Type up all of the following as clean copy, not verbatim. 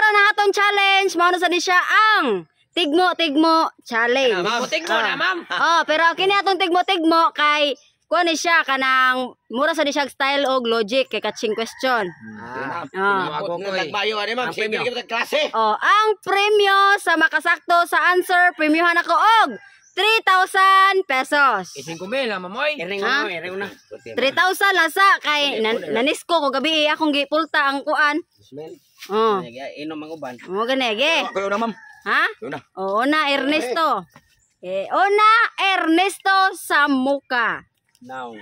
karon na atong challenge mao na sa di siya ang tigmo challenge. Tigmo na, ma'am. Pero kini atong tigmo kay kuha ni siya kanang mura sa di siya style og logic kay catching question. Nagbayo ani, ma'am. Sige kita klase. Ang premyo sa makasakto sa answer, premyohan ako og 3,000 pesos. 5,000 na, mamoy. Iring na. 3,000 lang sa kay nanisko ko gabi akong gipulta ang kuan. Inom ang uban. Mo ganege. Kayo na, ma'am. Ha? Una Ernesto. Una Ernesto sa muka. Now.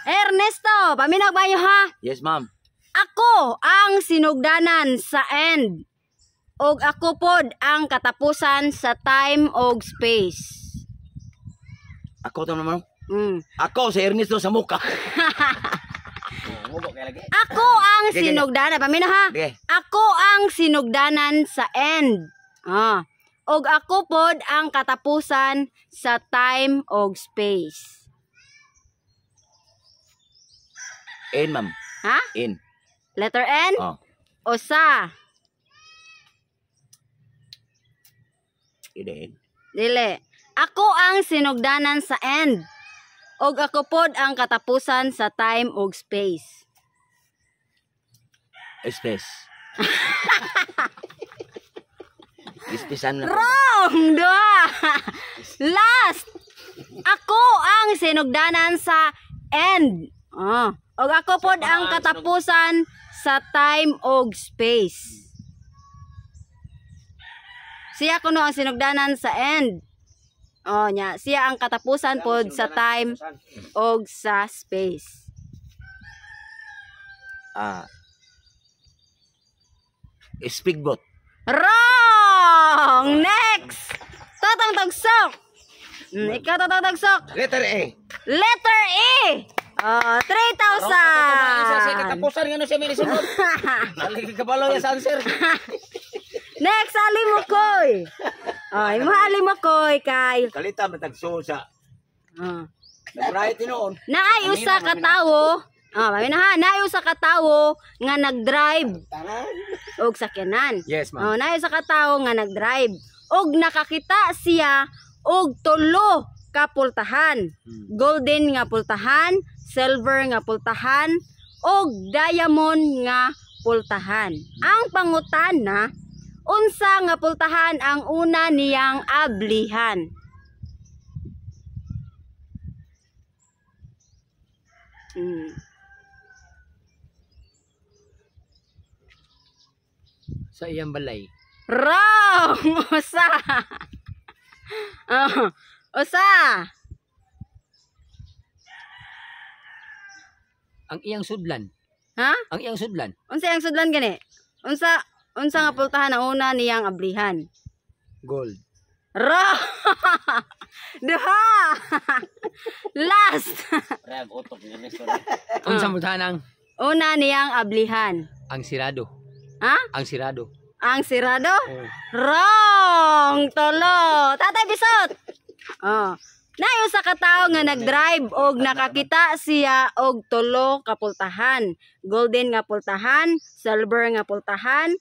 Ernesto, paminag ba niyo ha? Yes, ma'am. Ako ang sinugdanan sa end. Og ako pod ang katapusan sa time og space. Ako to naman. Ako si Ernesto sa muka. Ako ang sinugdanan. Pamina ha? Ako ang sinugdanan sa end. Og ako pod ang katapusan sa time og space. In, ma'am. Ha? In. Letter N? Usa. In. Dili. Ako ang sinugdanan sa end. Og ako pod ang katapusan sa time og space. Space. Ispisan na. Wrong! Dua! Last! Ako ang sinugdanan sa end. Og ako pod ang katapusan sa time og space. Siya kuno ang sinugdanan sa end. Siya ang katapusan pod sa time og sa space. Speedboat. Wrong! Next! Totong tagsok! Ikaw totong tagsok. Letter A. Letter E! 3,000! Katapusan nga no siya may lisunod. Lagi kabalo ya sa answer. Next, Alimokoy. Imo Alimokoy kay Kalita matagso sa. Right noon. naay usa ka tawo. Mami na ha, naay usa ka tawo nga nag-drive og sakyanan. Yes, ma'am. Naay usa ka tawo nga nag-drive og nakakita siya og tulo ka pultahan. Golden nga pultahan, silver nga pultahan, og diamond nga pultahan. Ang pangutana, unsa nga pultahan ang una niyang ablihan? Sa iyang balay. Wrong! Usa! Usa! Ang iyang sudlan. Ha? Ang iyang sudlan. Unsa ang sudlan gani? Unsa nga pultahan ang una niyang ablihan? Gold. Wrong! Duha! Last! Unsa multahan ang Una niyang ablihan. ang sirado. Ha? Ang sirado. Ang sirado? Wrong! Tolo! Tatay Bisot! Nayo sa katao nga nag-drive og nakakita siya og tulo ka pultahan. Golden nga pultahan, silver nga pultahan,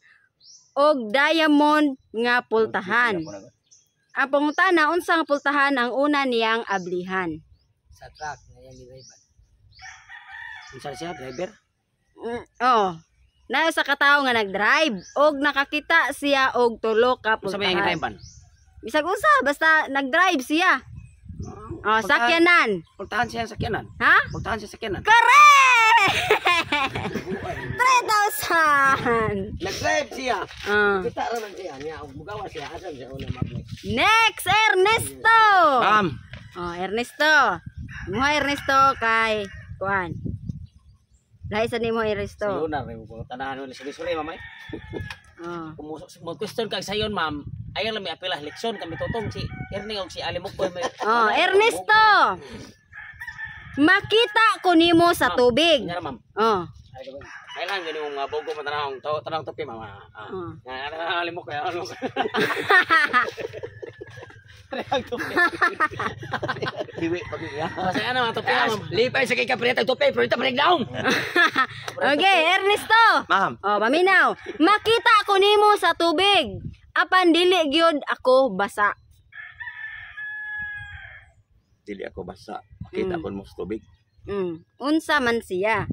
og diamond nga pultahan. Ang pangutana, unsa nga pultahan ang una niyang ablihan? Sa truck nga iyang driver. Unsa siya, driver? Nayo sa katao nga nag-drive og nakakita siya og tulo ka Unsa may ang pultahan. drive ban? Bisag usa basta nag-drive siya. Sakyanan. Pultahan siya sa sakyanan. Ha? Pultahan siya sa sakyanan. Correct! 3,000. Nag-drive siya. Ah. Kita ra man siya niya, mugawa siya asan siya una mabli. Next, Ernesto. Ma'am. Ernesto. Mo Ernesto kay kuan. Dahil sa nimo Ernesto. Lunar rin po. Tanahan mo suri-suri, mamay. Kung mag-question ka sa iyon, ma'am, ayaw lang may apela. Leksyon kami tutong si Ernie o si Alimok po. Ernesto. Makita ko nimo sa tubig. Nga ma'am. Kailan gani mong bugo matanahong tanang topi, mama. Alimok kaya ano. Parehang tupi. Diwi pag iya. Masaya na mga tupi ma'am. Lipay sa kay kapreta tupi, pero ita break down. Okay, Ernesto. Ma'am, Oh, paminaw. Makita ko nimo sa tubig. Apan dili gyud ako basa. dili ako basa. Makita ko mo sa tubig. Unsa man siya?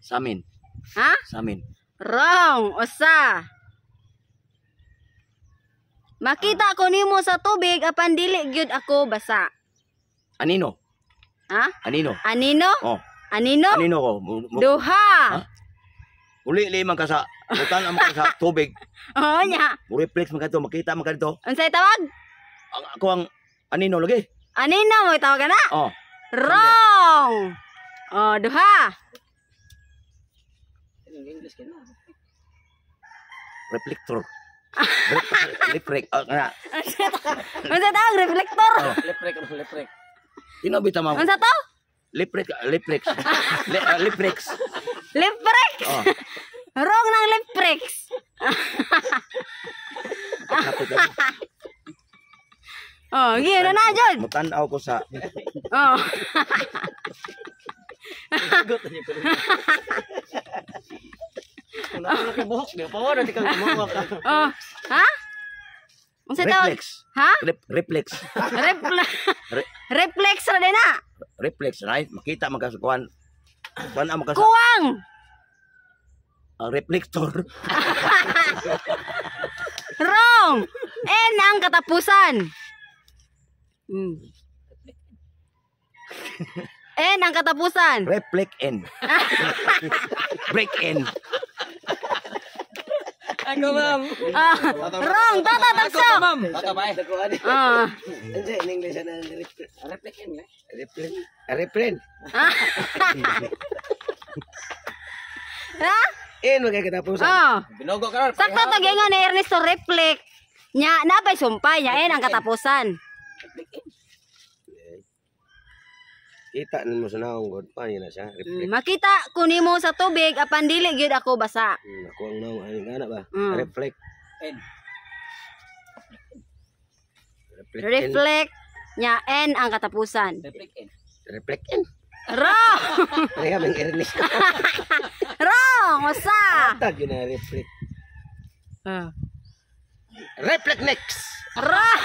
Sa amin. Ha? Sa amin. Wrong. Usa. Makita ko nimo sa tubig apan dili gyud ako basa. Anino? Ha? Anino? Anino? Oh, Anino? anino ko? Duha. Ha? Uli limang ka sa utan ang ka sa tubig. Oo nya. Reflex man kadto, makita man kadto. Unsay tawag? Ako ang anino lagi. Anino mo tawag na? Oh, Wrong. Oh, duha. English ka na. reflector. Reflect. Nga. Unsa tawag reflector? Leprek. Tinobita mo. Unsa to? Reflex. Reflex. Leprex. Oh. Wrong ng leprex. Oh, gino na jud. Mutanaw ko sa Oh. Sagot niyo ko. Una ko kay buhok niyo, pa wala tikang gumawa ka. Oh. Ha? Unsa tawag? reflex. Ha? Reflex. Reflex ra din na. Reflex, right? Makita man ka sa kuan. Kuan ang ka sa Kuwang. reflector. Wrong. N ang katapusan. N ang katapusan. Reflect in. Break in. Ako ma'am. Wrong. Tata takso. Baka ba? Ano in English na Reflect in. reflect. Reflect. Ha? In magkakatapusan. Oh. Binogo ka ron. Sakto to gingon ni Ernesto reflect. Nya napay sumpay nya N ang katapusan. Kita nimo sa naong god pa na siya. Reflect. Makita ko nimo sa tubig apan dili gyud ako basa. Ako ang naong ani ana ba? Mm. Reflect. In. Reflect. in. Reflect nya N ang katapusan. Reflect in. Reflect in. Wrong. Kaya bang Ernest. Wrong. Usa. Tag yun na reflect. Reflect next. Wrong.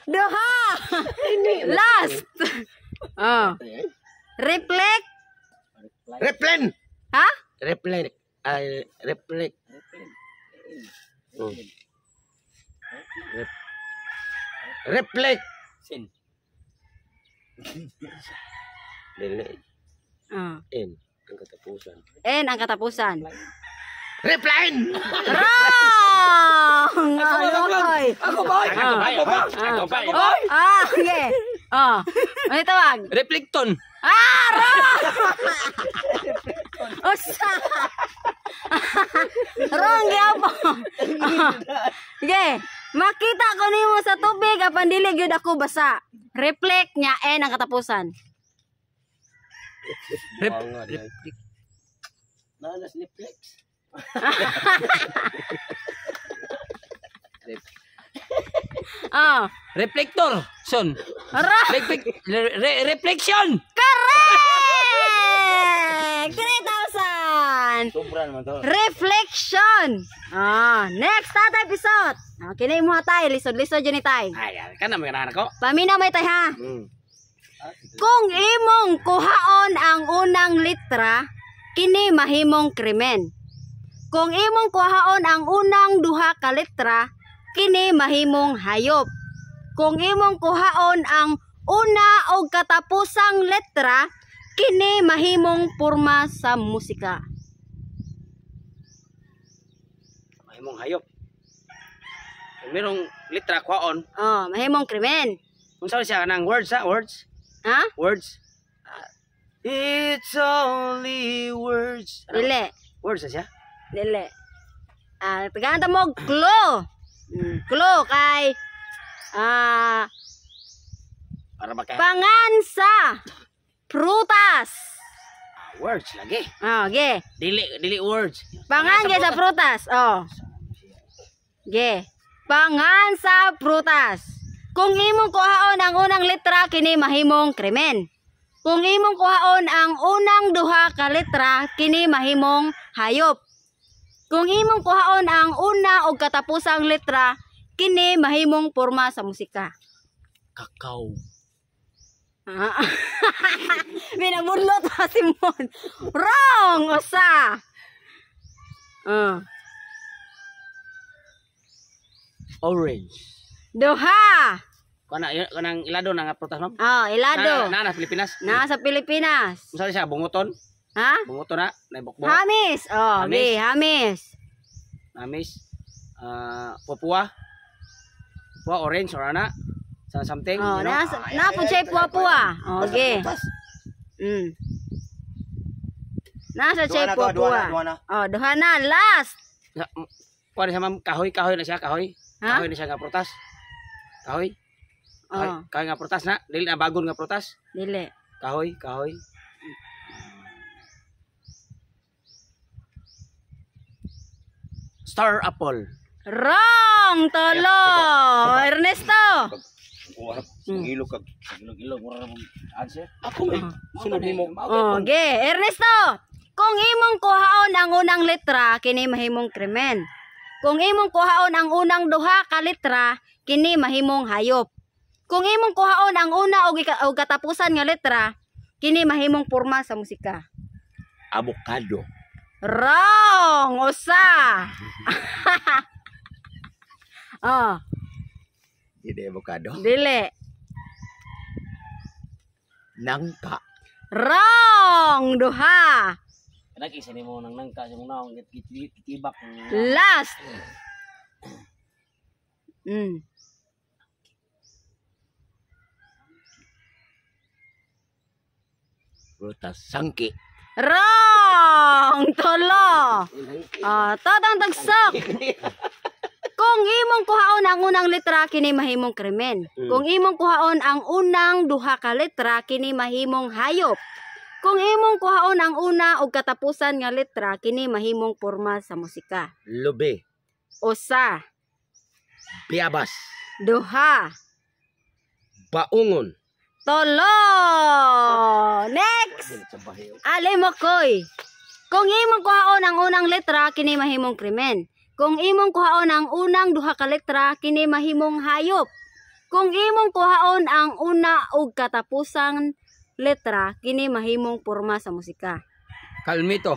Duha. Last. Oh. Reflect. Replen. Ha? Reflect. Ay, reflect. Reflect. Sin. Dili. Oh. In. Ang katapusan. N ang katapusan. Repline. Wrong. Ay. Ako ba? Ako ba? Oh, okay. Oh. Ano tawag? Reflecton. Wrong. Usa. Wrong gyapon. Okay. Makita ko nimo sa tubig apan dili gyud ako basa. Reflect nya N ang katapusan. Nanas ni Flex. Oh. Reflector. Son. Wrong. Reflection. Correct! 3,000! Sobra naman to. Reflection! Next tatay episode. Kinay mo tay, lisod-lisod yun ni tay. Ay, kana may kana ko. Paminaw may tay ha. Kung imong kuhaon ang unang litra, kini mahimong krimen. Kung imong kuhaon ang unang duha ka litra, kini mahimong hayop. Kung imong kuhaon ang una o katapusang letra, kini mahimong porma sa musika. Mahimong hayop. Merong litra kwaon. Mahimong krimen. Unsa siya kanang words ha? Words. Ha? Words. It's only words. Dili. Words na siya? Dili. Tagahan mo clue. Clue kay Para ba kay pangansa prutas. words lagi. Ge. Dili words. Pangan ge sa prutas. Ge. Pangan sa prutas. Kung imong kuhaon ang unang letra kini mahimong krimen. Kung imong kuhaon ang unang duha ka letra kini mahimong hayop. Kung imong kuhaon ang una o katapusang letra kini mahimong porma sa musika. Kakao. Ah. Minabudlot pa si Mon. Wrong! Usa. Orange. Duha. Kanang ilado na nga prutas, ma'am? Ilado. Na Pilipinas. Nasa Pilipinas. Unsa siya bungoton? Ha? Bungoton na, naibukbok. Hamis. Hamis. Hamis. Namis. Pupua. Pupua orange or ana? Something, you know? Napod siya puwa-puwa. Okay. Nasa siya puwa-puwa. Duha na. Last. Kuha na siya, ma'am. Kahoy na siya, kahoy. Ha? Kahoy na siya nga prutas. Kahoy. Kahoy nga prutas na. Dili na bagon nga prutas. Dili. Kahoy. Star apple. Wrong! Tolo! Ernesto! Ilog kag Ilog wala mo answer. ako may sunod nimo. Okay, Ernesto! Kung imong kuhaon ang unang letra, kini mahimong krimen. Kung imong kuhaon ang unang duha ka letra, kini mahimong hayop. Kung imong kuhaon ang una o katapusan nga letra, kini mahimong porma sa musika. Avocado. Wrong! Usa! Hindi avocado. Dili. Nangka. Wrong! Duha. Lagi sa nimo nang nangka sa muna ang gitibak. Last. Prutas. Sangki. Wrong! Tolo! Totong tagsok! Kung imong kuhaon ang unang letra, kini mahimong krimen. Kung imong kuhaon ang unang duha ka letra, kini mahimong hayop. Kung imong kuhaon ang una o katapusan nga letra, kini mahimong porma sa musika. Lube. Usa. Piabas. Duha. Baungon. Tolo! Next! Alimokoy. Kung imong kuhaon ang unang letra, kini mahimong krimen. Kung imong kuhaon ang unang duha ka letra, kini mahimong hayop. Kung imong kuhaon ang una ug katapusang letra, kini mahimong porma sa musika. Kalmito.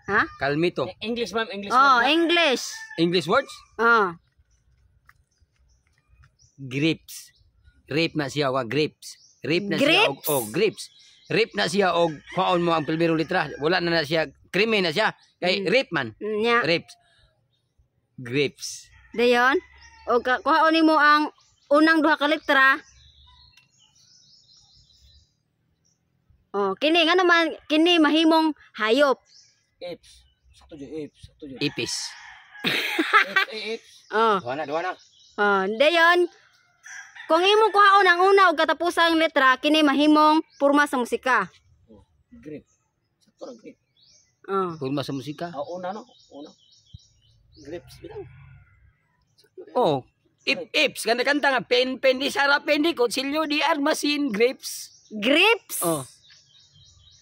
Ha? Kalmito. English, ma'am. English. English. English words? Grapes. Rape na siya wa grapes. Rape na siya og grapes. Rape na siya og kuhaon mo ang primero letra. Wala na siya, krimen na siya. Kay rape man. Nya. Rapes. Grapes. Dayon. O kuhaon nimo ang unang duha ka letra. Kini nga naman, kini mahimong hayop. Apes. Sakto jud apes. Ipis. Apes. Duha na. Dayon. Kung imong kuhaon ang una ug katapusang letra, kini mahimong porma sa musika. Grape. Sakto ra grape. Pulma sa musika. Una no. Una. Grapes bilang. Oh. Ips. Kanta nga. Pen di sara pen di kutsilyo di armasin grapes. Grapes?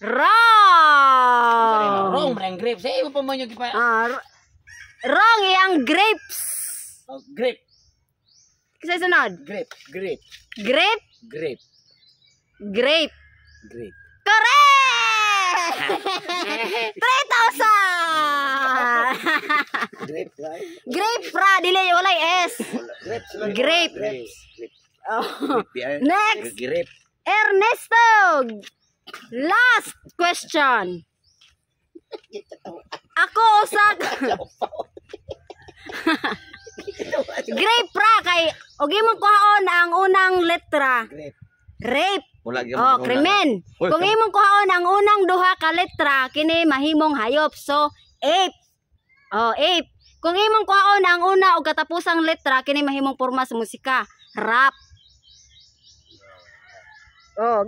Wrong. Wrong! Wrong grapes. Mo pa man yung gipa. Wrong yang grapes. Grape. Kasi sunod. Grape. Grape? Grape. Grape. Grape. Correct! 3,000! Grape, right? Grape ra, dili walay S. Grape. Next. Grape. Ernesto. Last question. Ako usak. Grape ra kay og imong kuhaon ang unang letra. Rape. Krimen. Kung imong kuhaon ang unang duha ka letra, kini mahimong hayop. So, ape. Ape. Kung imong kuhaon ang una o katapusang letra, kini mahimong porma sa musika. Rap.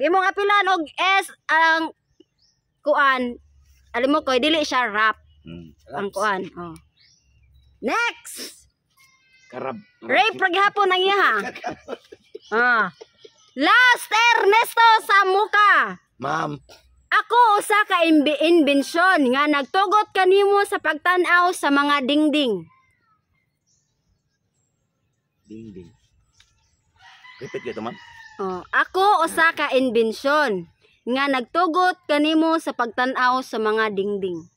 Imong apilan og S ang kuan. Alam mo ko, dili siya rap. Ang kuan. Next. Karab. Rape ra gihapon ang iya ha. Last, Ernesto Samuka. Ma'am. Ako usa ka imbensyon nga nagtugot kanimo sa pagtan-aw sa mga dingding. Ding. Repeat ko ito, ma'am. Ako usa ka imbensyon nga nagtugot kanimo sa pagtan-aw sa mga dingding.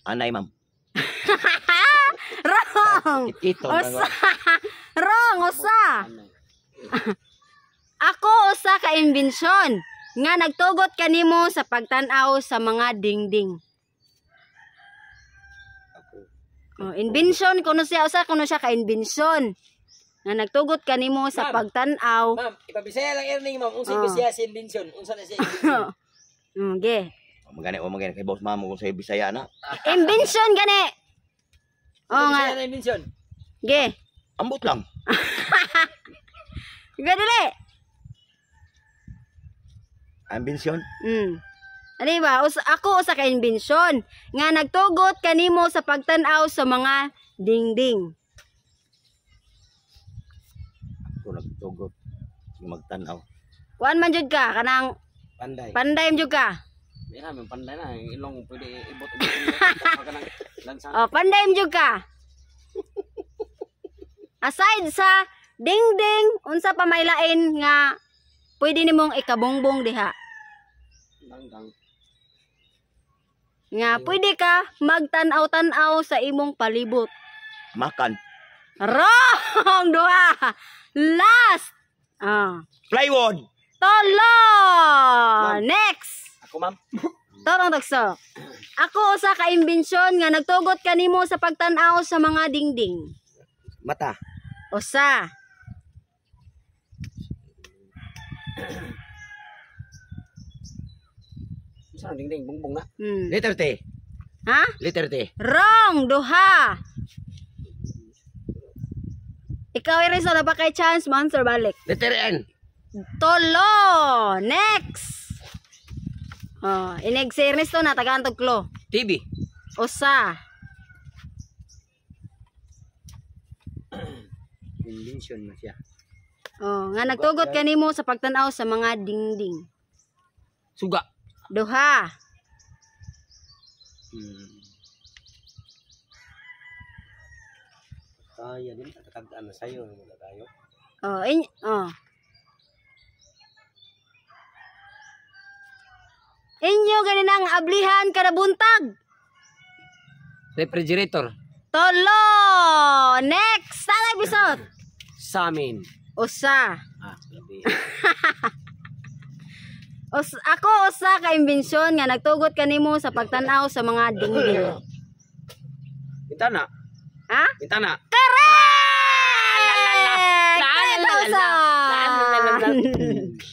Anay, ma'am. Wrong. Ito. Wrong, usa. Ako usa ka imbensyon nga nagtugot kanimo sa pagtan-aw sa mga dingding. Inbensyon kuno siya usa kuno siya ka inbensyon nga nagtugot kanimo sa Ma'am. pagtan-aw. Ma'am, ipabisaya lang Erning ma'am, unsay ko siya si invention, unsa na siya invention. Okay. Magani kay boss ma'am kung sa Bisaya na. Inbensyon gani. Nga. Nga invention. Ge. Ambot lang. Gadili. Ambensyon. Ano ba? Ako usa ka imbensyon nga nagtugot kanimo sa pagtan-aw sa mga dingding. Ako nagtugot. Magtanaw. Kuan man jud ka kanang Panday. panday man jud ka. Di namin panday na, ilong pwede ibot kanang lansa. Panday man jud ka. Aside sa dingding, unsa pa may lain nga pwede nimong ikabongbong diha. Dangdang. Nga pwede ka magtan-aw-tan-aw sa imong palibot. Makan. Wrong duha. Last. Plywood. Tolo. Next. Ako ma'am. Torong tagso. Ako usa ka imbensyon nga nagtugot kanimo sa pagtan-aw sa mga dingding. Mata. Usa. Unsa dingding bungbong na. Letter T. Ha? Letter T. Wrong duha. Ikaw Iris na ba kay chance man sir balik? Letter N. Tolo. Next. Inig si Ernesto na tagantog klo. TV. Usa. Invention na siya. Nga nagtugot kanimo sa pagtan-aw sa mga dingding. Suga. Duha. Kaya din tatagdaan na sayo mga tayo. Inyo ganinang ablihan kada buntag. Refrigerator. Tolo. Next. Sa episode. Sa amin. Usa. Grabe. Ako usa ka imbensyon nga nagtugot kanimo sa pagtan-aw sa mga dingding. Bintana. Ha? Bintana. Correct! 10,000!